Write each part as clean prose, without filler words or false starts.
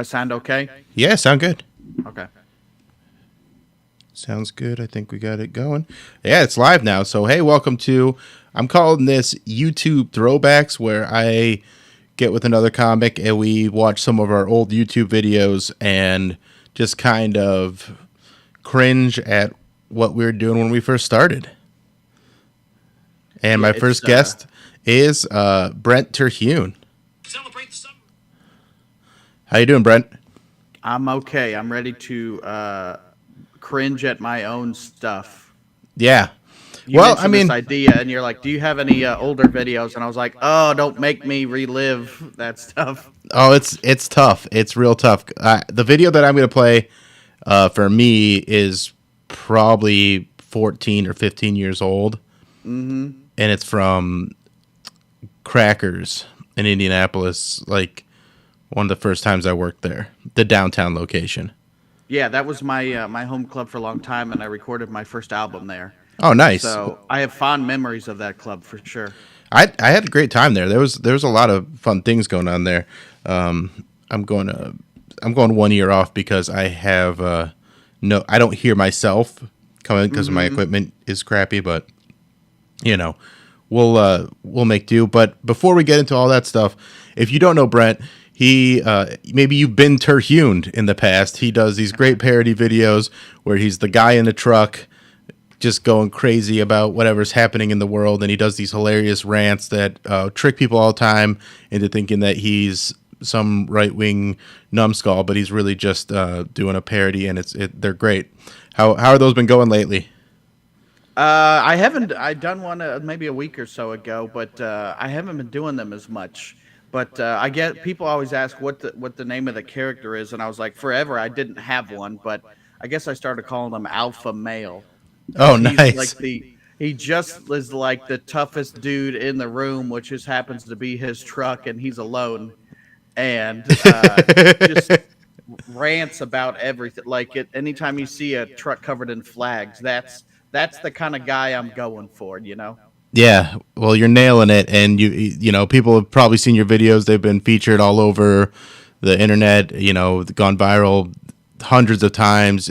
Sound okay? Yeah, sound good. Okay. Sounds good. I think we got it going. Yeah, it's live now. So, hey, welcome to, I'm calling this YouTube Throwbacks, where I get with another comic and we watch some of our old YouTube videos and just kind of cringe at what we were doing when we first started. And Yeah, my it's first guest is Brent Terhune. Celebrate the summer. How you doing, Brent? I'm okay. I'm ready to cringe at my own stuff. Yeah. You Well, I mentioned this mean, idea, and you're like, "Do you have any older videos?" And I was like, "Oh, don't make me relive that stuff." oh, it's tough. It's real tough. The video that I'm going to play for me is probably 14 or 15 years old, and it's from Crackers in Indianapolis. Like one of the first times I worked there, the downtown location. Yeah, that was my home club for a long time, and I recorded my first album there. Oh, nice. So I have fond memories of that club for sure. I had a great time there. There was a lot of fun things going on there. Um, I'm going to I'm going 1 year off because I have no, I don't hear myself coming because my equipment is crappy. But you know, we'll make do. But before we get into all that stuff, if you don't know Brent, he maybe you've been Terhuned in the past. He does these great parody videos where he's the guy in the truck just going crazy about whatever's happening in the world, and he does these hilarious rants that trick people all the time into thinking that he's some right wing numbskull, but he's really just doing a parody, and they're great. How are those been going lately? I haven't. I done one maybe a week or so ago, but I haven't been doing them as much. But I get people always ask what the name of the character is, and I was like, forever I didn't have one, but I guess I started calling him Alpha Male Oh, because he's like nice. he just is like the toughest dude in the room, which just happens to be his truck, and he's alone, and just rants about everything. Like anytime you see a truck covered in flags, that's the kind of guy I'm going for, you know? Yeah, well, you're nailing it, and you know people have probably seen your videos. They've been featured all over the internet. You know, gone viral hundreds of times.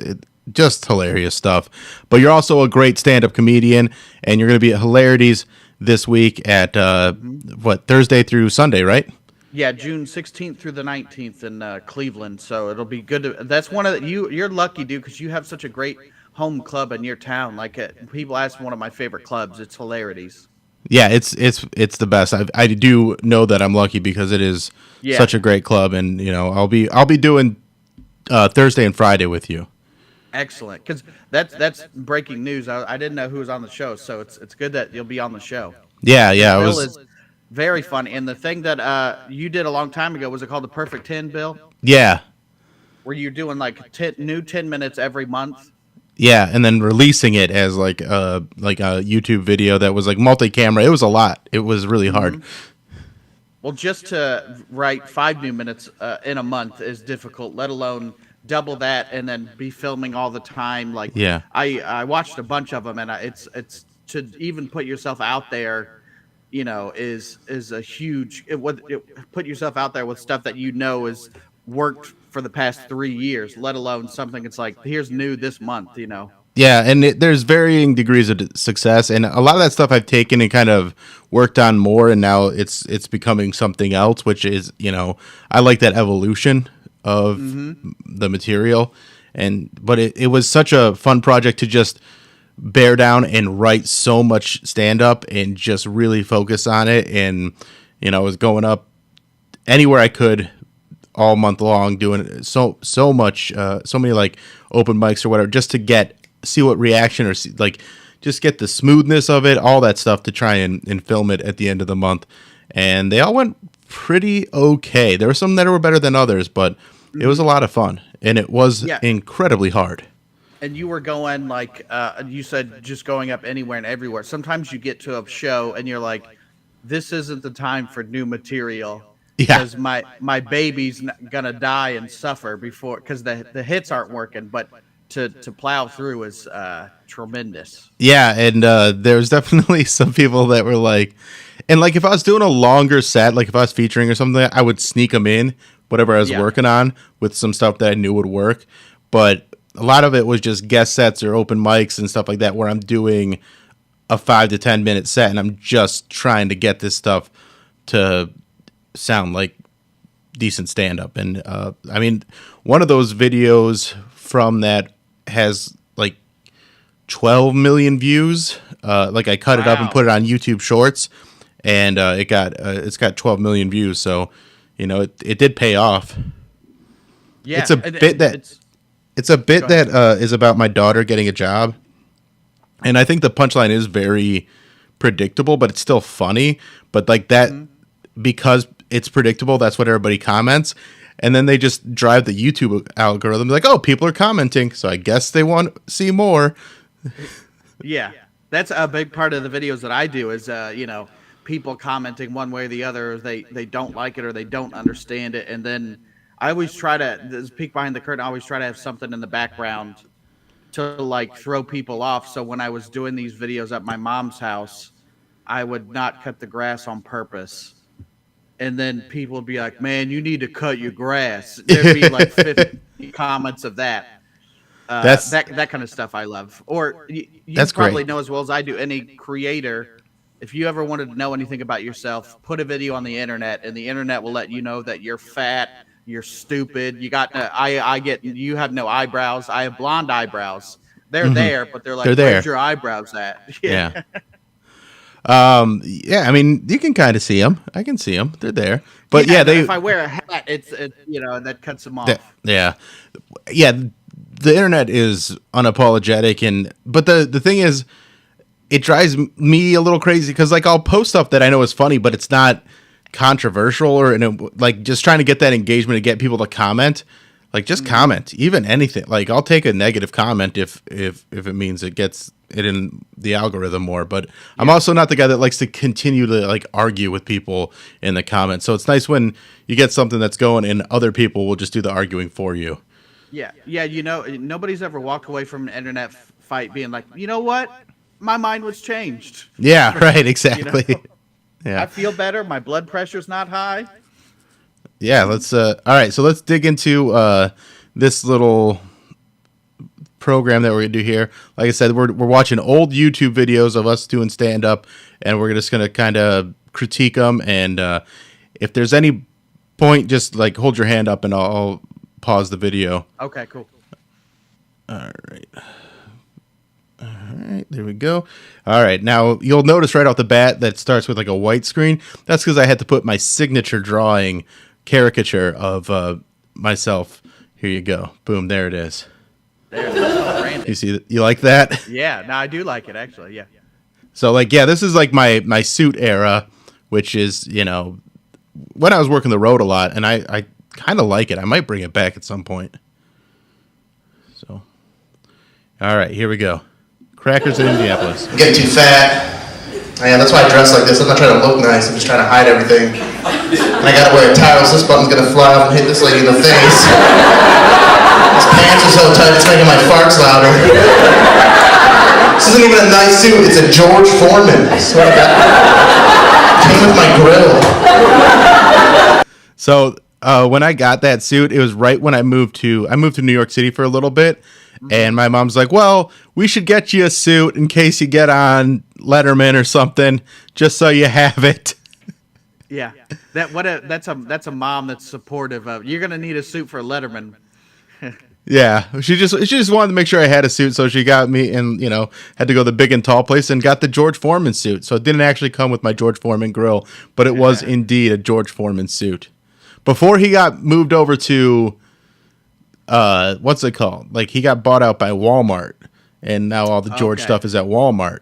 Just hilarious stuff. But you're also a great stand-up comedian, and you're going to be at Hilarities this week at what, Thursday through Sunday, right? Yeah, June 16th through the 19th in Cleveland. So it'll be good. That's one of you're lucky, dude, because you have such a great home club in your town. Like people ask one of my favorite clubs. It's Hilarities. Yeah, it's the best. I do know that I'm lucky because it is Yeah, such a great club, and you know I'll be doing Thursday and Friday with you. excellent. Because that's breaking news. I didn't know who was on the show, so it's good that you'll be on the show. Yeah, Because yeah, I Bill was. is very funny. And the thing that you did a long time ago, was it called the Perfect 10, Bill? Yeah, Where you're doing like new 10 minutes every month? yeah, and then releasing it as like a YouTube video that was like multi-camera. It was a lot. It was really hard. Well, just to write 5 new minutes in a month is difficult, let alone double that and then be filming all the time. Like Yeah. I watched a bunch of them, and it's to even put yourself out there, is a huge put yourself out there with stuff that is worked for the past 3 years, let alone something it's like here's new this month. Yeah, and there's varying degrees of success, and a lot of that stuff I've taken and kind of worked on more, and now it's becoming something else, which is I like that evolution of the material, and but it was such a fun project to just bear down and write so much stand up and just really focus on it, and I was going up anywhere I could all month long doing so much so many like open mics or whatever just to see what reaction or see, like just get the smoothness of it, all that stuff to try and film it at the end of the month. And they all went pretty okay. There were some that were better than others, but it was a lot of fun and it was Yeah. incredibly hard. And you were going like you said, just going up anywhere and everywhere. Sometimes you get to a show and you're like, this isn't the time for new material Yeah. because my baby's gonna die and suffer before, because the hits aren't working. But to plow through is tremendous. Yeah, and there's definitely some people that were like, and like if I was doing a longer set, like if I was featuring or something, I would sneak them in whatever I was Yeah. working on with some stuff that I knew would work. But a lot of it was just guest sets or open mics and stuff like that, where I'm doing a 5 to 10 minute set and I'm just trying to get this stuff to sound like decent stand up. And I mean, one of those videos from that has like 12 million views. Like I cut it up and Wow. put it on YouTube Shorts, and it's got 12 million views. So, you know, it did pay off. Yeah. It's a bit that it's a bit that is about my daughter getting a job. And I think the punchline is very predictable, but it's still funny. But like that, because it's predictable, that's what everybody comments. And then they just drive the YouTube algorithm like, oh, people are commenting, so I guess they want to see more. Yeah, that's a big part of the videos that I do is, you know, people commenting one way or the other. They don't like it or they don't understand it. And then I always try to, this peek behind the curtain, I always try to have something in the background to like throw people off. So when I was doing these videos at my mom's house, I would not cut the grass on purpose. And then people would be like, man, you need to cut your grass. There'd be like 50 comments of that. That kind of stuff I love. Or you That's probably great. know as well as I do, any creator, if you ever wanted to know anything about yourself, put a video on the internet and the internet will let you know that you're fat, you're stupid, you got you have no eyebrows. I have blonde eyebrows. They're there, but they're like, They're there. where's your eyebrows at? Yeah. Yeah, I mean, you can kind of see them. I can see them. They're there. But yeah, if I wear a hat, it's you know, that cuts them off. yeah. The internet is unapologetic, but the thing is, it drives me a little crazy because like I'll post stuff that I know is funny, but it's not controversial or like just trying to get that engagement to get people to comment. Like just comment, even anything. Like I'll take a negative comment if it means it gets it in the algorithm more. But I'm also not the guy that likes to continue to like argue with people in the comments. So it's nice when you get something that's going and other people will just do the arguing for you. Yeah, you know, nobody's ever walked away from an internet fight being like, you know what, my mind was changed. Yeah, right, exactly. You know? Yeah, I feel better. My blood pressure's not high. yeah. Let's all right. So let's dig into this little program that we're gonna do here. Like I said, we're watching old YouTube videos of us doing stand up, and we're just gonna kind of critique them. And if there's any point, just like hold your hand up, and I'll pause the video. Okay, cool. All right, there we go. All right, now you'll notice right off the bat that starts with like a white screen. That's because I had to put my signature drawing caricature of myself. Here you go. Boom, there it is. There it is. Oh, Randy. You see, you like that? Yeah, no, I do like it actually. Yeah. So like, yeah, this is like my suit era, which is, you know, when I was working the road a lot, and I kind of like it. I might bring it back at some point. So, all right, here we go. Crackers in Indianapolis. I'm getting too fat. Yeah, that's why I dress like this. I'm not trying to look nice. I'm just trying to hide everything. And I gotta wear a tie, else this button's gonna fly off and hit this lady in the face. These pants are so tight, it's making my farts louder. This isn't even a nice suit. It's a George Foreman. I swear to God. Came with my grill. So when I got that suit, it was right when I moved to New York City for a little bit, and my mom's like, "Well, we should get you a suit in case you get on Letterman or something, just so you have it." Yeah. That's a mom that's supportive of. You're gonna need a suit for Letterman. Yeah, she just wanted to make sure I had a suit, so she got me, and you know, had to go the big and tall place and got the George Foreman suit. So it didn't actually come with my George Foreman grill, but it was indeed a George Foreman suit. Before he got moved over to, what's it called? Like he got bought out by Walmart, and now all the George stuff is at Walmart.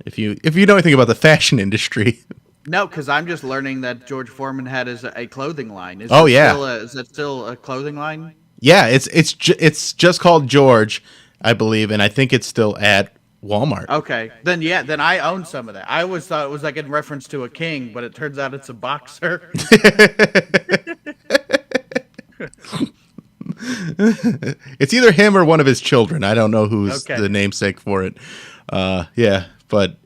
If you know anything about the fashion industry. No, because I'm just learning that George Foreman had a clothing line. Is that still a clothing line? Yeah, it's just called George, I believe, and I think it's still at Walmart. Okay, then I own some of that. I always thought it was like in reference to a king, but it turns out it's a boxer. It's either him or one of his children. I don't know who's the namesake for it. Yeah, but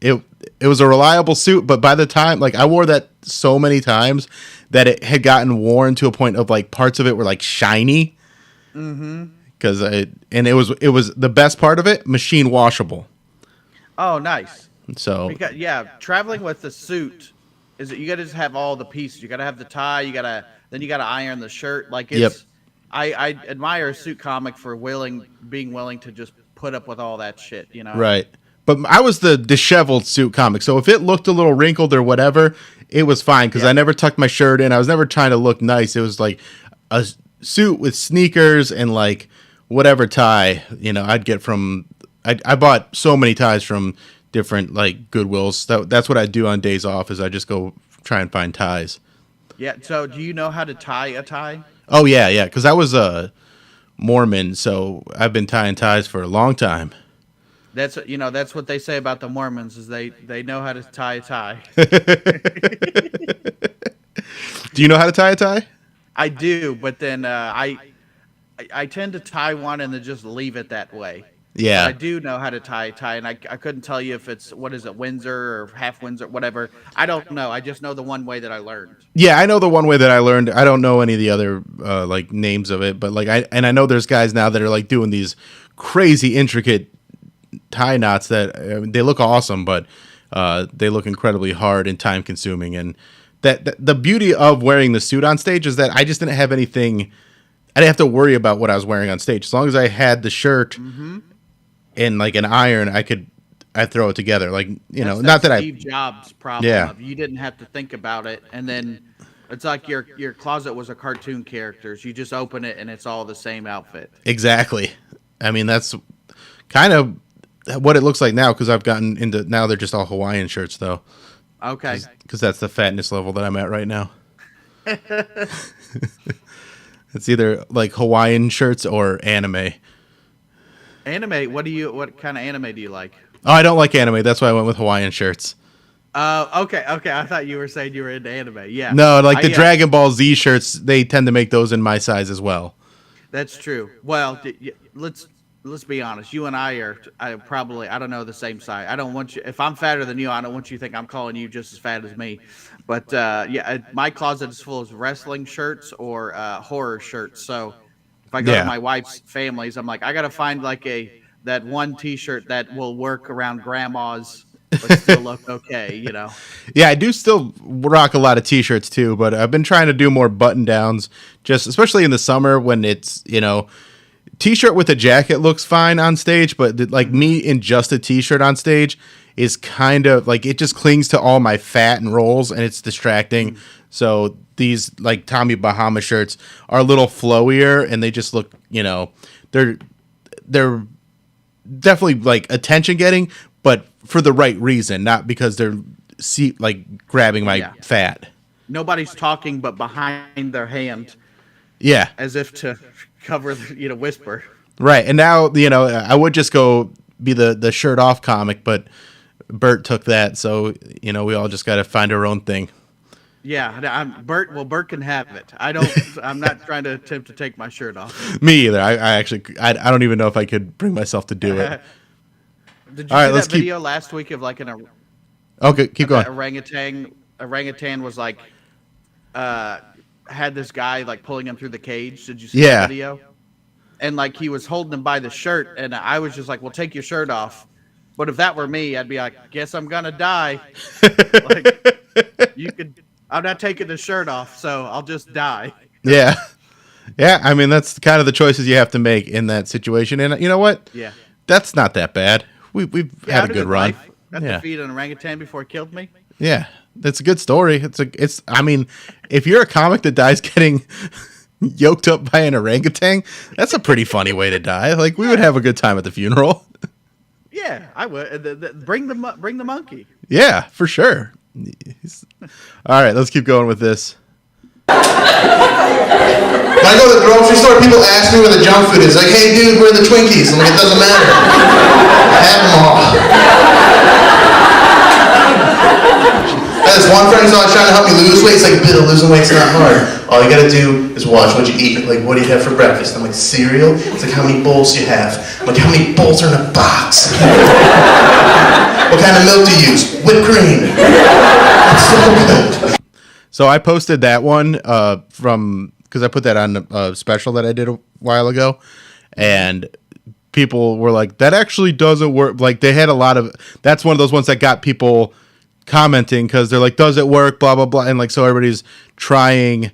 was a reliable suit, but by the time, like, I wore that so many times that it had gotten worn to a point of, like, parts of it were, like, shiny. Mm-hmm. Because it was the best part of it, machine washable. Oh, nice. So because, traveling with the suit is that you got to just have all the pieces. You got to have the tie. You gotta iron the shirt. Like it's, Yep. I admire a suit comic for being willing to just put up with all that shit. You know. Right. But I was the disheveled suit comic, so if it looked a little wrinkled or whatever, it was fine because I never tucked my shirt in. I was never trying to look nice. It was like a suit with sneakers and like whatever tie, I'd get from. I bought so many ties from different like Goodwills. That's what I do on days off. Is I just go try and find ties. Yeah. So, do you know how to tie a tie? Oh yeah. Because I was a Mormon, so I've been tying ties for a long time. That's what they say about the Mormons is they know how to tie a tie. Do you know how to tie a tie? I do, but then I tend to tie one and then just leave it that way. Yeah. But I do know how to tie a tie, and I couldn't tell you if it's, what is it, Windsor or half Windsor, whatever. I don't know. I just know the one way that I learned. Yeah, I know the one way that I learned. I don't know any of the other like names of it, but like I know there's guys now that are like doing these crazy intricate tie knots that they look awesome, but they look incredibly hard and time consuming. And that the beauty of wearing the suit on stage is that I just didn't have anything. I didn't have to worry about what I was wearing on stage. As long as I had the shirt and like an iron, I'd throw it together. Like, That's not that Steve Jobs problem. Yeah. You didn't have to think about it, and then it's like your closet was a cartoon characters. You just open it and it's all the same outfit. Exactly. I mean, that's kind of what it looks like now because I've gotten into, now they're just all Hawaiian shirts though. Okay. Because that's the fatness level that I'm at right now. It's either like Hawaiian shirts or anime. Anime, what kind of anime do you like? Oh, I don't like anime. That's why I went with Hawaiian shirts. Okay. I thought you were saying you were into anime. Yeah. No, like the Dragon Ball Z shirts, they tend to make those in my size as well. That's true. Well, let's be honest. You and I probably, I don't know, the same size. I don't want you, if I'm fatter than you, I don't want you to think I'm calling you just as fat as me. But my closet is full of wrestling shirts or horror shirts. So if I go to my wife's families, I'm like, I got to find like that one T-shirt that will work around grandma's, but still look okay, Yeah, I do still rock a lot of T-shirts too, but I've been trying to do more button-downs, just especially in the summer when it's, T-shirt with a jacket looks fine on stage, but like me in just a T-shirt on stage is kind of like, it just clings to all my fat and rolls and it's distracting. So these like Tommy Bahama shirts are a little flowier and they just look, they're definitely like attention getting, but for the right reason, not because they're like grabbing my fat. Nobody's talking but behind their hand. Yeah. As if to cover, whisper. Right. And now, I would just go be the shirt off comic, but Bert took that. So, we all just got to find our own thing. Yeah. Bert can have it. I'm not trying to attempt to take my shirt off. Me either. I don't even know if I could bring myself to do it. Did you see that video last week of like okay, keep going. Orangutan was like, had this guy like pulling him through the cage. Did you see that video? And like he was holding him by the shirt, and I was just like, "Well, take your shirt off." But if that were me, I'd be like, "Guess I'm gonna die." I'm not taking the shirt off, so I'll just die. Yeah. I mean, that's kind of the choices you have to make in that situation, and you know what? Yeah. That's not that bad. We've had a good run. Got to feed an orangutan before it killed me. Yeah. That's a good story. I mean, if you're a comic that dies getting yoked up by an orangutan, that's a pretty funny way to die. Like, we would have a good time at the funeral. Yeah, I would. Bring the monkey. Yeah, for sure. All right, let's keep going with this. When I go to the grocery store, people ask me where the junk food is. Like, hey, dude, where are the Twinkies? I'm like, it doesn't matter. I have them all. This one friend who's always trying to help me lose weight. It's like, Bill, losing weight's not hard. All you gotta do is watch what you eat. Like, what do you have for breakfast? I'm like, cereal? It's like, how many bowls do you have? I'm like, how many bowls are in a box? What kind of milk do you use? Whipped cream. It's so good. So I posted that one because I put that on a special that I did a while ago, and people were like, that actually doesn't work. Like, they had a lot of, that's one of those ones that got people commenting because they're like, does it work, blah blah blah, and like, so everybody's trying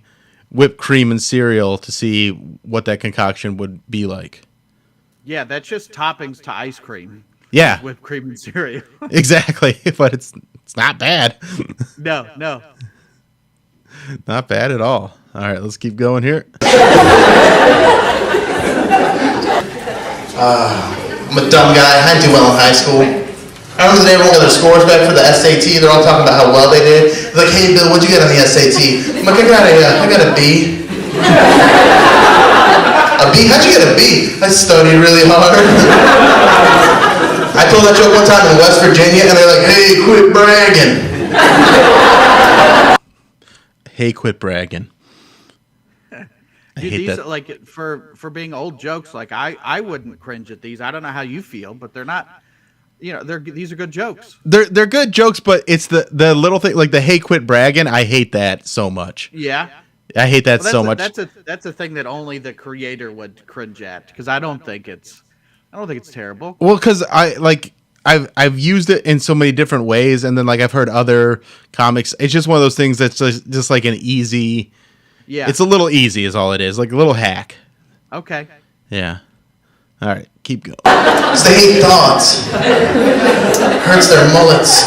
whipped cream and cereal to see what that concoction would be like. Yeah, that's just toppings to ice cream. Yeah, Whipped cream and cereal. exactly. But it's not bad. No. Not bad at all. All right, let's keep going here. I'm a dumb guy. I didn't do well in high school. I remember the day everyone got their scores back for the SAT. They're all talking about how well they did. They're like, hey, Bill, what'd you get on the SAT? I'm like, I got a B. A B? How'd you get a B? I studied really hard. I told that joke one time in West Virginia, and they're like, hey, quit bragging. Hey, quit bragging. Dude, these are, like, for being old jokes, like I wouldn't cringe at these. I don't know how you feel, but they're not. These are good jokes. They're good jokes, but it's the little thing, like the hey, quit bragging. I hate that so much. Yeah, I hate that so much. That's a thing that only the creator would cringe at, because I don't think it's terrible. Well, because I've used it in so many different ways, and then like I've heard other comics. It's just one of those things that's just like an easy. Yeah, it's a little easy, is all it is, like a little hack. Okay. Yeah. All right, keep going. Because they hate dogs. Hurts their mullets.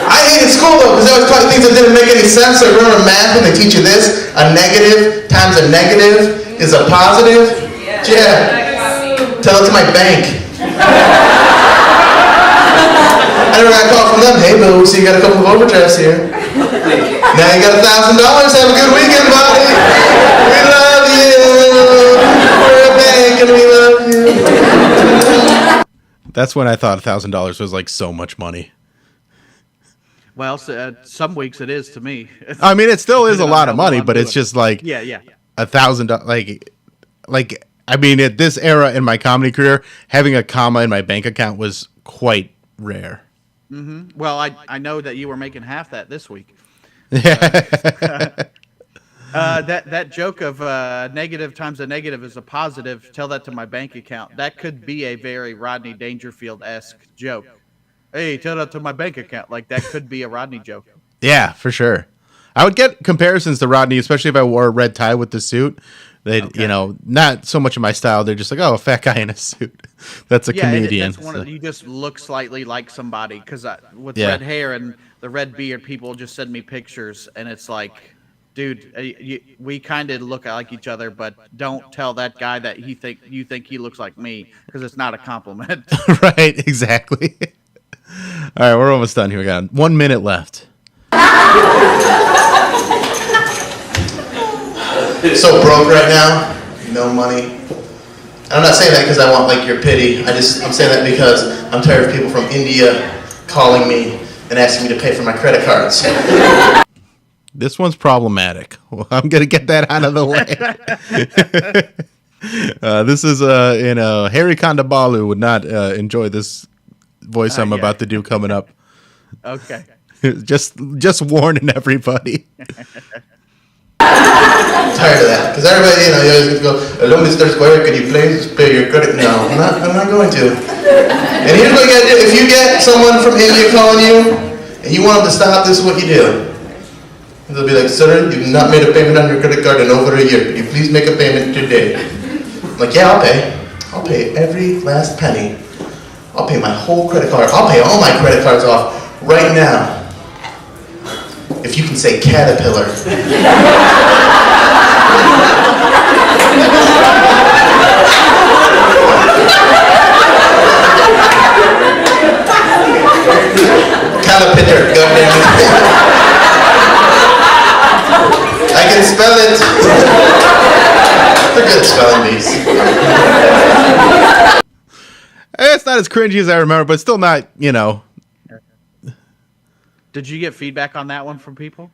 I hated school though, because they always taught things that didn't make any sense. So remember math when they teach you this? A negative times a negative is a positive? Yeah. Tell it to my bank. I never got a call from them. Hey, Bill, so you got a couple of overdrafts here. Now you got $1,000. Have a good weekend, buddy. We love you. We're a bank and we love you. That's when I thought $1,000 was like so much money. Well, some weeks it is to me. I mean, it still is a lot of money, but it's just like yeah. $1,000. Like I mean, at this era in my comedy career, having a comma in my bank account was quite rare. Mm-hmm. Well, I know that you were making half that this week. That joke of negative times a negative is a positive. Tell that to my bank account. That could be a very Rodney Dangerfield-esque joke. Hey, tell that to my bank account. Like, that could be a Rodney joke. Yeah, for sure. I would get comparisons to Rodney, especially if I wore a red tie with the suit. They, not so much of my style. They're just like, oh, a fat guy in a suit. That's a comedian. You just look slightly like somebody, because with red hair and the red beard, people just send me pictures, and it's like, dude, we kind of look like each other, but don't tell that guy that you think he looks like me, because it's not a compliment. Right, exactly. All right, we're almost done here. We got 1 minute left. So broke right now, no money. I'm not saying that because I want like your pity. I'm saying that because I'm tired of people from India calling me and asking me to pay for my credit cards. This one's problematic. Well, I'm gonna get that out of the way. This is Harry Kondabalu would not enjoy this voice I'm about to do coming up. Okay. just warning everybody. I'm tired of that, because everybody, you always get to go, hello, Mr. Squire, can you please pay your credit? No, I'm not going to. And here's what you gotta do. If you get someone from India calling you, and you want them to stop, this is what you do. They'll be like, sir, you've not made a payment on your credit card in over a year. Can you please make a payment today? I'm like, yeah, I'll pay. I'll pay every last penny. I'll pay my whole credit card. I'll pay all my credit cards off right now. If you can say caterpillar. Caterpillar, goddammit. I can spell it. They're good spelling bees. It's not as cringy as I remember, but still not, Did you get feedback on that one from people?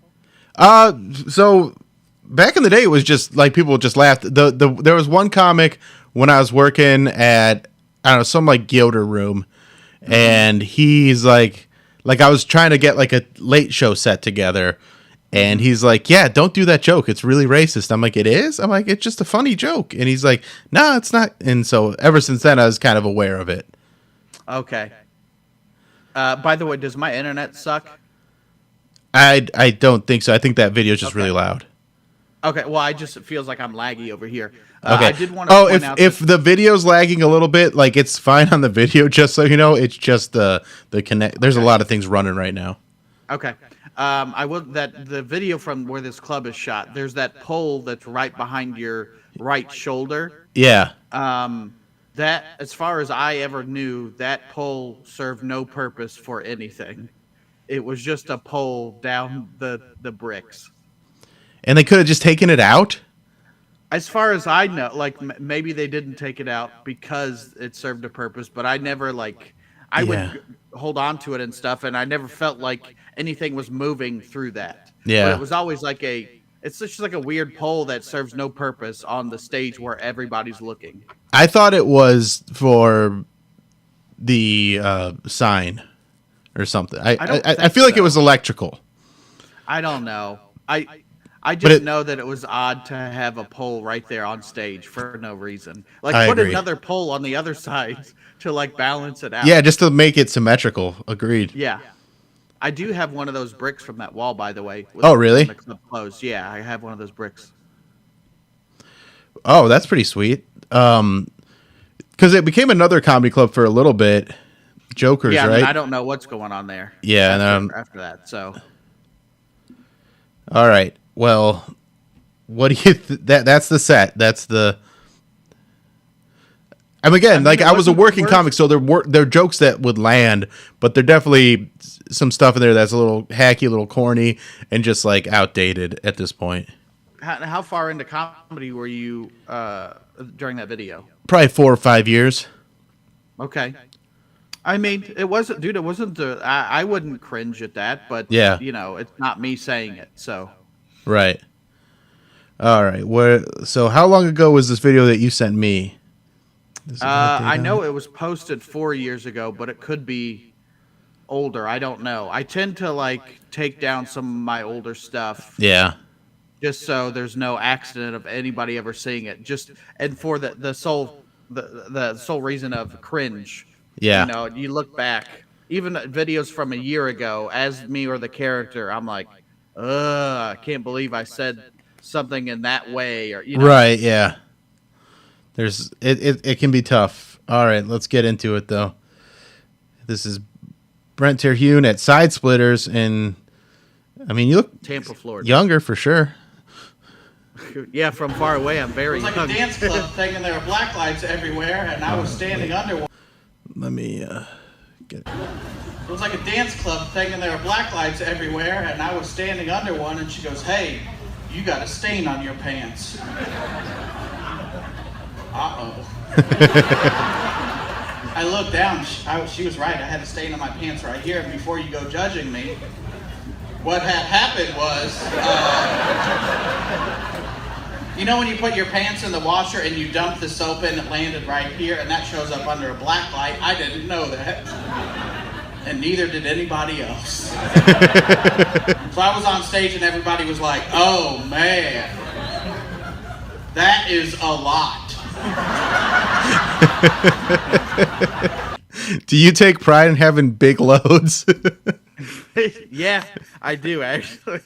So back in the day, it was just like people just laughed. There was one comic when I was working at, I don't know, some like Gilder room, and he's like I was trying to get like a late show set together, and he's like, yeah, don't do that joke, it's really racist. I'm like, it is? I'm like, it's just a funny joke. And he's like, no, it's not. And so ever since then, I was kind of aware of it. Okay. By the way, does my internet suck? I don't think so. I think that video is just really loud. Okay, well, it feels like I'm laggy over here. Okay. I did want to point out if the video's lagging a little bit, like, it's fine on the video, just so you know. It's just the connect. There's a lot of things running right now. Okay. I will that the video from where this club is shot. There's that pole that's right behind your right shoulder. Yeah. That, as far as I ever knew, that pole served no purpose for anything. It was just a pole down the bricks. And they could have just taken it out? As far as I know, like, maybe they didn't take it out because it served a purpose, but I never, like, I would hold on to it and stuff, and I never felt like anything was moving through that. Yeah. But it was always like it's just like a weird pole that serves no purpose on the stage where everybody's looking. I thought it was for the sign or something. I feel like it was electrical. I don't know. I just know that it was odd to have a pole right there on stage for no reason. Like, I put agree. another pole on the other side to, like, balance it out. Yeah, just to make it symmetrical. Agreed. Yeah. I do have one of those bricks from that wall, by the way. Oh, really? The club closed. Yeah, I have one of those bricks. Oh, that's pretty sweet. Because it became another comedy club for a little bit. Jokers, yeah, right? I don't know what's going on there. Yeah, after that. So, all right. Well, what do you? That's the set. That's the. I mean, again, like, I was a working comic, so there are jokes that would land, but there definitely some stuff in there that's a little hacky, a little corny, and just, like, outdated at this point. How far into comedy were you during that video? Probably 4 or 5 years. Okay. I mean, it wasn't, dude. It wasn't. I wouldn't cringe at that, but Yeah. you know, it's not me saying it. So, Right. All right. So how long ago was this video that you sent me? I know it was posted 4 years ago, but it could be older. I don't know. I tend to, like, take down some of my older stuff. Yeah. Just so there's no accident of anybody ever seeing it. Just, and for the sole reason of cringe. Yeah. You know, you look back, even videos from a year ago, as me or the character, I'm like, I can't believe I said something in that way, or, you know. Right. Yeah. It can be tough. All right, let's get into it, though. This is Brent Terhune at Side Splitters, and I mean, you look Tampa, Florida. younger for sure. Yeah, from far away, I'm very young. It was like a dance club thing, and there were black lights everywhere, and I was standing under one. Let me get it. It was like a dance club thing, and there were black lights everywhere, and I was standing under one, and she goes, "Hey, you got a stain on your pants." Uh-oh. I looked down. She was right. I had a stain on my pants right here. And before you go judging me, what had happened was, you know when you put your pants in the washer and you dump the soap in, it landed right here, and that shows up under a black light? I didn't know that. And neither did anybody else. So I was on stage and everybody was like, "Oh man, that is a lot." Do you take pride in having big loads? Yeah, I do, actually.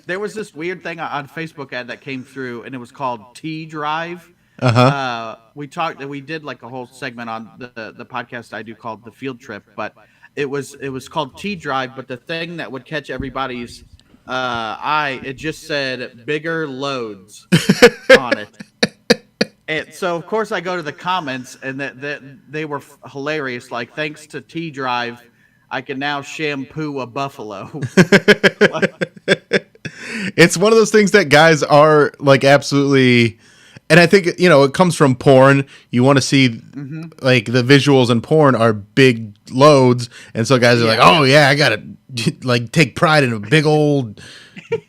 There was this weird thing on Facebook ad that came through, and it was called T Drive. We did like a whole segment on the podcast I do called The Field Trip, but it was called T Drive, but the thing that would catch everybody's eye, it just said bigger loads on it. And so, of course, I go to the comments, and they were hilarious. Like, thanks to T Drive, I can now shampoo a buffalo. It's one of those things that guys are, like, absolutely And I think, it comes from porn. You want to see like the visuals in porn are big loads. And so guys are like, oh yeah, I got to like take pride in a big old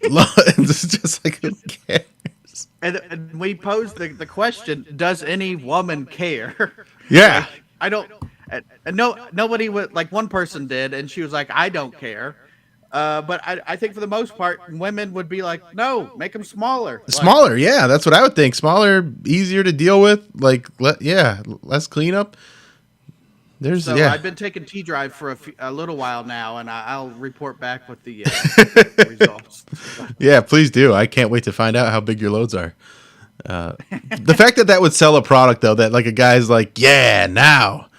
load. It's just like, who cares? And we posed the question, does any woman care? Yeah. Like, I don't, and nobody would, like one person did, and she was like, I don't care. But I think for the most part, women would be like, no, make them smaller. Smaller, yeah, that's what I would think. Smaller, easier to deal with. Like, less cleanup. I've been taking T-Drive for a little while now, and I'll report back with the results. Yeah, please do. I can't wait to find out how big your loads are. The fact that would sell a product, though, that like a guy's like, yeah, now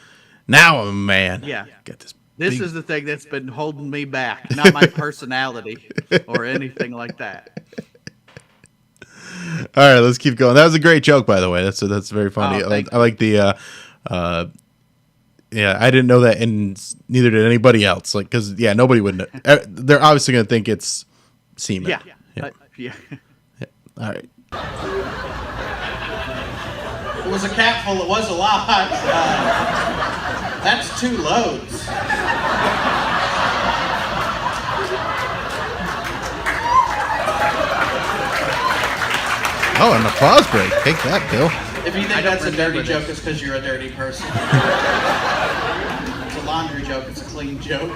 I'm a man. Yeah. Got this. This is the thing that's been holding me back, not my personality or anything like that. All right, let's keep going. That was a great joke, by the way. That's very funny. Oh, I like the. Yeah, I didn't know that, and neither did anybody else. Like, because nobody would know. They're obviously going to think it's semen. Yeah. All right. It was a capful. It was a lot. That's 2 loads. Oh, an applause break. Take that, Bill. If you think that's a dirty joke, it's because you're a dirty person. It's a laundry joke. It's a clean joke.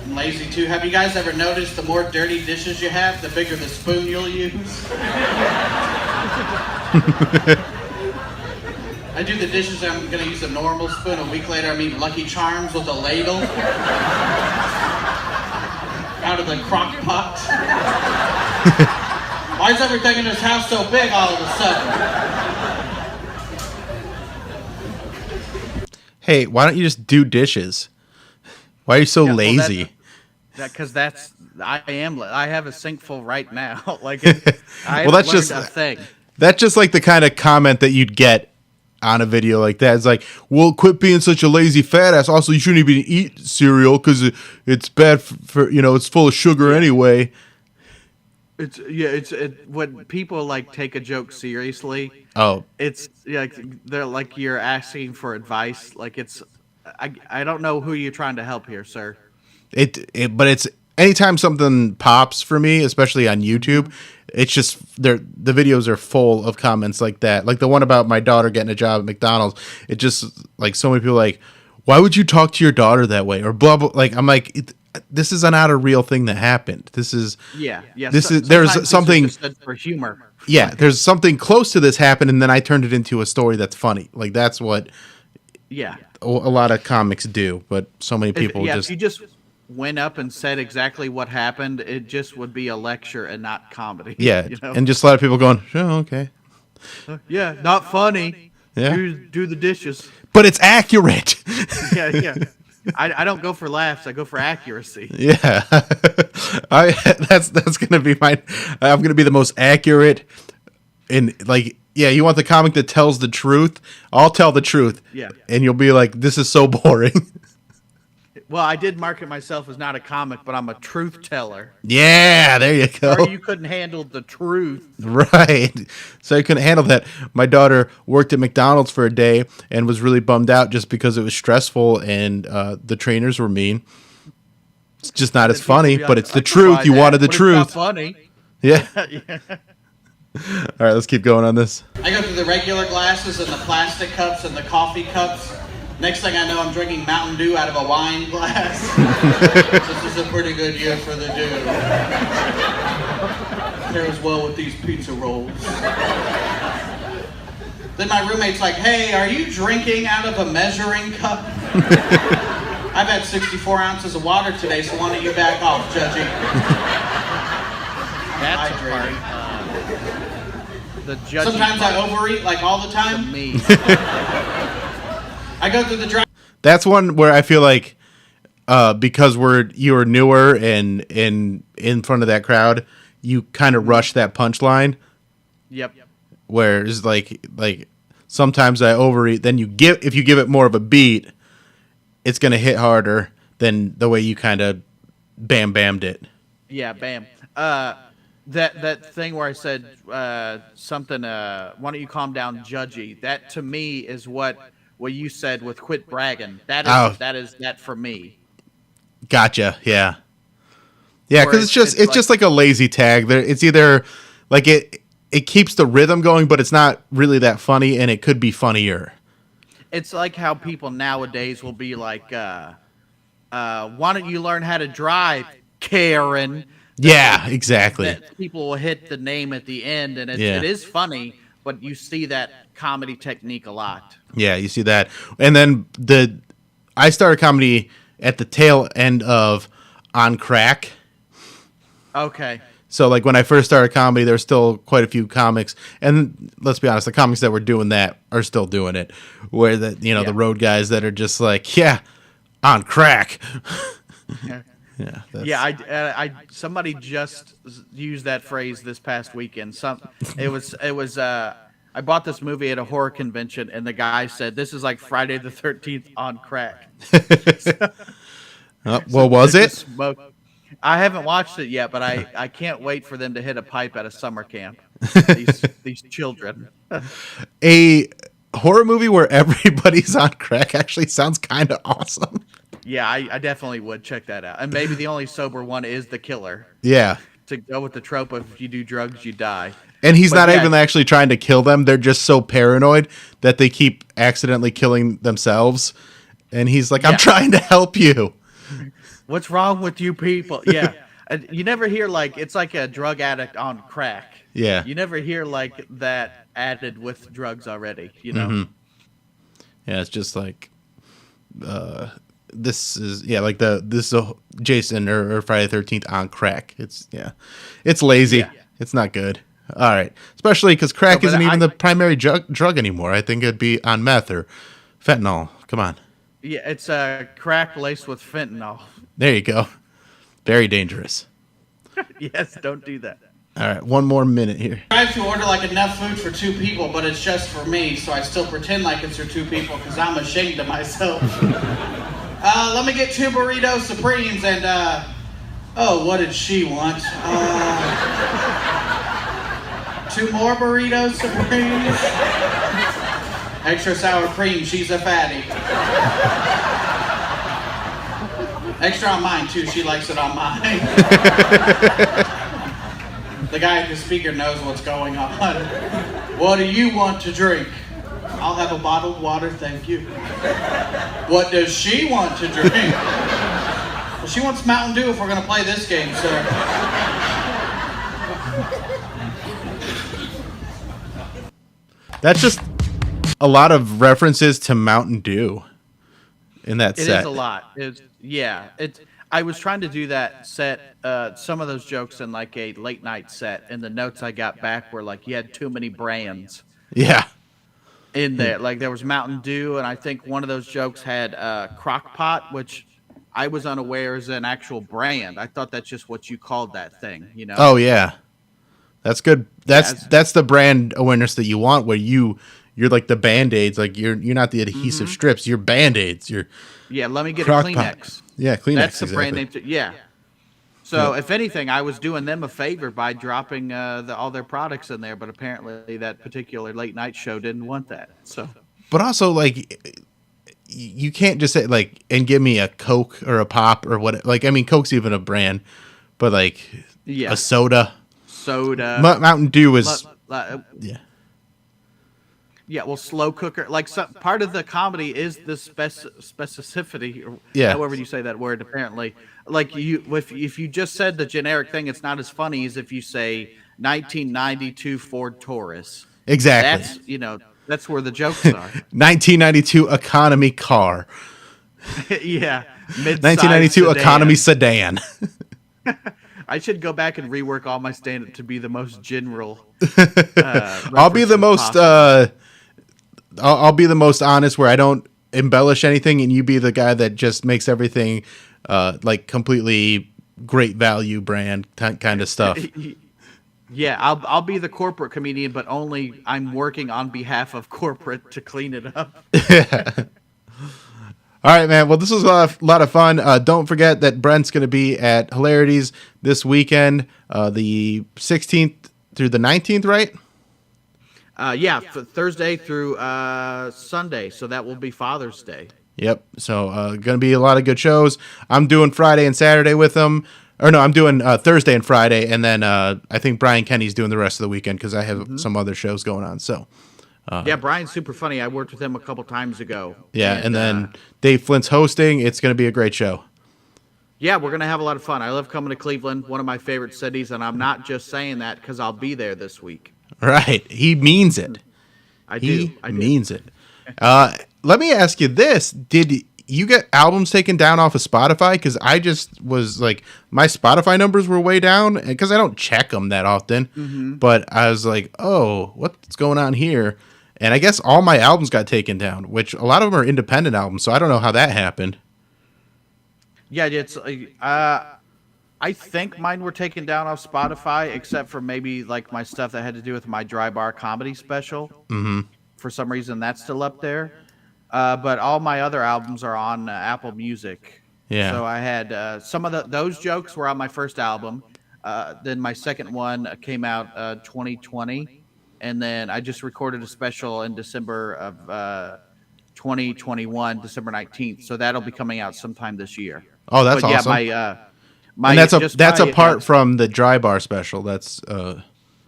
I'm lazy too. Have you guys ever noticed the more dirty dishes you have, the bigger the spoon you'll use? I do the dishes, I'm going to use a normal spoon. A week later, I'm eating Lucky Charms with a ladle. Out of the crock pot. Why is everything in this house so big all of a sudden? Hey, why don't you just do dishes? Why are you so lazy? Because I have a sink full right now. Like, that's just a thing. That's just like the kind of comment that you'd get on a video like that. It's like, well, quit being such a lazy fat ass. Also, you shouldn't even eat cereal because it's bad for it's full of sugar anyway. It's when people like take a joke seriously. Oh, it's they're like you're asking for advice. Like I don't know who you're trying to help here, sir. But it's anytime something pops for me, especially on YouTube, it's just the videos are full of comments like that. Like the one about my daughter getting a job at McDonald's. It just like so many people like, why would you talk to your daughter that way or blah blah. Like I'm like, this is not a real thing that happened. This is there's something for humor. Yeah, there's something close to this happened, and then I turned it into a story that's funny. Like that's what. Yeah. A lot of comics do, but so many people if you just went up and said exactly what happened, it just would be a lecture and not comedy. Yeah, and just a lot of people going, oh, okay. Yeah, not funny. Yeah. Do the dishes. But it's accurate. Yeah. I don't go for laughs. I go for accuracy. Yeah. That's going to be I'm going to be the most accurate in like, yeah, you want the comic that tells the truth? I'll tell the truth. Yeah. And you'll be like, this is so boring. Well, I did market myself as not a comic, but I'm a truth teller. Yeah, there you go. Or you couldn't handle the truth. Right. So I couldn't handle that. My daughter worked at McDonald's for a day and was really bummed out just because it was stressful and the trainers were mean. It's just not as funny, but it's the truth. You wanted the truth. It's not funny. Yeah. Yeah. All right, let's keep going on this. I go through the regular glasses and the plastic cups and the coffee cups. Next thing I know, I'm drinking Mountain Dew out of a wine glass. This is a pretty good year for the dew. Pairs well with these pizza rolls. Then my roommate's like, hey, are you drinking out of a measuring cup? I've had 64 ounces of water today, so why don't you back off, Judgy? That's hydrating. The judgy Sometimes part. I overeat, like all the time. Me. I go through the drive. That's one where I feel like because you're newer and in front of that crowd, you kind of rush that punchline. Yep. Whereas like sometimes I overeat. Then if you give it more of a beat, it's gonna hit harder than the way you kind of bammed it. Yeah, bam. that thing where I said something. Why don't you calm down, judgy? That to me is what you said with quit bragging. Oh, That is that for me. gotcha. Yeah. Yeah, Where because it's just like a lazy tag. There, it's either like it keeps the rhythm going, but it's not really that funny, and it could be funnier. It's like how people nowadays will be like, why don't you learn how to drive, Karen? Yeah, exactly. That people will hit the name at the end, and Yeah. it is funny, but you see that comedy technique a lot. Yeah, you see that, and then I started comedy at the tail end of On Crack. Okay. So like when I first started comedy, there were still quite a few comics, and let's be honest, the comics that were doing that are still doing it. Where the Yeah. the road guys that are just like, yeah, on crack. Yeah. Yeah, Yeah, I somebody just used that phrase this past weekend. It was I bought this movie at a horror convention, and the guy said this is like Friday the 13th on crack. Well, was This it? is smoke. I haven't watched it yet, but I can't wait for them to hit a pipe at a summer camp. These children. A horror movie where everybody's on crack actually sounds kind of awesome. Yeah, I definitely would check that out. And maybe the only sober one is the killer. Yeah. To go with the trope of if you do drugs, you die. And he's But not yeah, even actually trying to kill them. They're just so paranoid that they keep accidentally killing themselves. And he's like, I'm Yeah. trying to help you. What's wrong with you people? Yeah. And you never hear like it's like a drug addict on crack. Yeah. You never hear like that added with drugs already, you know? Mm-hmm. Yeah, it's just like this is like this is a Jason or Friday the 13th on crack. It's lazy. Yeah. It's not good. All right, especially because crack but isn't even the primary drug anymore. I think it'd be on meth or fentanyl. Come on, Yeah, it's crack laced with fentanyl. there you go. Very dangerous. Yes, don't do that. All right, one more minute here. I have to order like enough food for 2 people, but it's just for me, so I still pretend like it's for 2 people because I'm ashamed of myself. Let me get 2 burritos supremes and oh, what did she want? 2 more burritos supremes. Extra sour cream, she's a fatty. Extra on mine too, she likes it on mine. The guy at the speaker knows what's going on. What do you want to drink? I'll have a bottled water, thank you. What does she want to drink? Well, she wants Mountain Dew if we're gonna play this game, sir. That's just a lot of references to Mountain Dew in that It set. is a lot. I was trying to do that set, some of those jokes in like a late night set, and the notes I got back were like, you had too many brands Yeah. in there. Like there was Mountain Dew, and I think one of those jokes had Crock Pot, which I was unaware is an actual brand. I thought that's just what you called that thing, you know? Oh yeah. That's good. Yes. That's the brand awareness that you want, where you're like the Band-Aids, like you're not the adhesive strips, you're Band-Aids. You're Yeah, let me get Crock a Pot. Kleenex. Yeah, Kleenex. That's the exactly. brand name. Yeah. So if anything, I was doing them a favor by dropping all their products in there, but apparently that particular late night show didn't want that. So But also, like, you can't just say like, and give me a Coke or a pop or what. Like, I mean, Coke's even a brand, but like yeah, a soda. Mountain Dew is yeah. Yeah, well, slow cooker. Like part of the comedy is the specificity, or Yeah. however you say that word. Apparently, like if you just said the generic thing, it's not as funny as if you say 1992 Ford Taurus. Exactly. That's where the jokes are. 1992 economy car. Yeah, 1992 economy sedan. I should go back and rework all my stand-up to be the most general. I'll be the most. possible. I'll be the most honest, where I don't embellish anything, and you be the guy that just makes everything like completely great value brand kind of stuff. Yeah, I'll be the corporate comedian, but only I'm working on behalf of corporate to clean it up. All right, man. Well, this was a lot of fun. Don't forget that Brent's going to be at Hilarities this weekend, the 16th through the 19th, right? Yeah, Thursday through Sunday. So that will be Father's Day. Yep. So going to be a lot of good shows. I'm doing Friday and Saturday with him. Or no, I'm doing Thursday and Friday. And then I think Brian Kenny's doing the rest of the weekend because I have some other shows going on. So. Yeah, Brian's super funny. I worked with him a couple times ago. Yeah, and then Dave Flint's hosting. It's going to be a great show. Yeah, we're going to have a lot of fun. I love coming to Cleveland, one of my favorite cities, and I'm not just saying that because I'll be there this week. Right. He means it. I do. He means it. Let me ask you this. Did you get albums taken down off of Spotify? Because I just was like, my Spotify numbers were way down because I don't check them that often. But I was like, oh, what's going on here? And I guess all my albums got taken down, which a lot of them are independent albums. So I don't know how that happened. Yeah, it's I think mine were taken down off Spotify, except for maybe like my stuff that had to do with my dry bar comedy special. For some reason, that's still up there. But all my other albums are on Apple Music. Yeah. So I had some of those jokes were on my first album. Then my second one came out 2020, and then I just recorded a special in December of 2021, December 19th. So that'll be coming out sometime this year. Oh, that's but awesome. Yeah, my and that's apart from the dry bar special. That's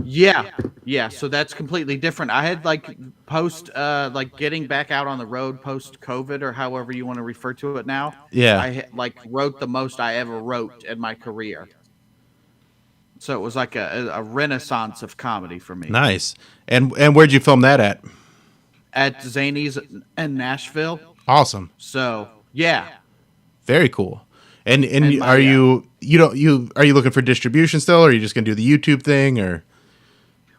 yeah. So that's completely different. I had like post like getting back out on the road post COVID or however you want to refer to it now. Yeah. I like wrote the most I ever wrote in my career. So it was like a renaissance of comedy for me. Nice. And where'd you film that at? At Zany's in Nashville. Awesome. So yeah. Very cool. And my, are you looking for distribution still, or are you just gonna do the YouTube thing, or?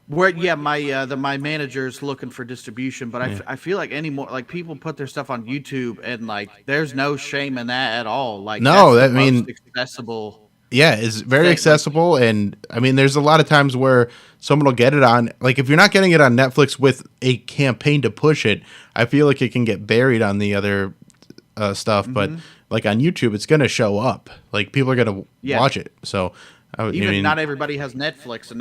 My manager's looking for distribution, but I feel like anymore like people put their stuff on YouTube and like there's no shame in that at all. Like no, that's that most accessible. Yeah, it's very accessible, and I mean, there's a lot of times where someone will get it on, like if you're not getting it on Netflix with a campaign to push it, I feel like it can get buried on the other stuff, but like on YouTube, it's gonna show up. Like people are gonna watch it. So not everybody has Netflix, and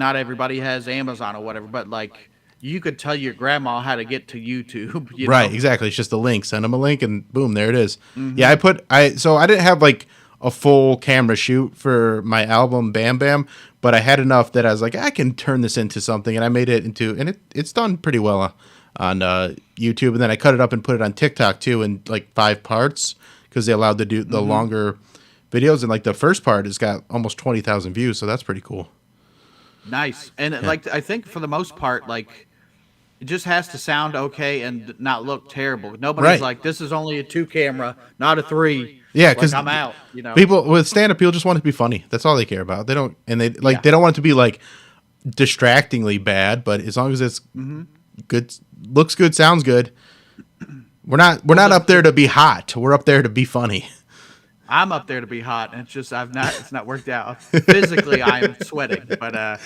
not everybody has Amazon or whatever. But like you could tell your grandma how to get to YouTube. Right, exactly. It's just a link. Send them a link, and boom, there it is. Yeah, I didn't have like a full camera shoot for my album Bam Bam, but I had enough that I was like, I can turn this into something, and I made it into, and it's done pretty well on YouTube, and then I cut it up and put it on TikTok too in like 5 parts because they allowed to do the longer videos, and like the first part has got almost 20,000 views, so that's pretty cool. Nice. And like I think for the most part, like it just has to sound okay and not look terrible. Nobody's like, this is only a 2 camera, not a 3. Yeah, because I'm out. People with stand-up, people just want it to be funny. That's all they care about. They don't, and they don't want it to be like distractingly bad. But as long as it's good, looks good, sounds good. We're not up there to be hot. We're up there to be funny. I'm up there to be hot, and it's not worked out. Physically, I'm sweating, but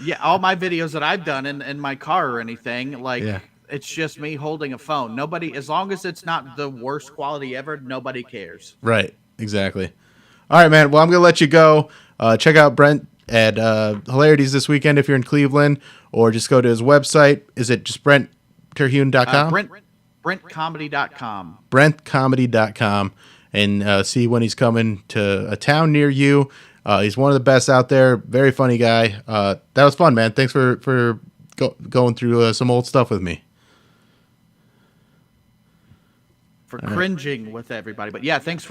yeah, all my videos that I've done in my car or anything, like it's just me holding a phone. Nobody, as long as it's not the worst quality ever, nobody cares. Right, exactly. All right, man. Well, I'm gonna let you go. Check out Brent at Hilarities this weekend if you're in Cleveland, or just go to his website. Is it just BrentTerhune.com? BrentComedy.com. BrentComedy.com, and see when he's coming to a town near you. He's one of the best out there. Very funny guy. That was fun, man. Thanks for going through some old stuff with me. For cringing with everybody. But yeah, thanks for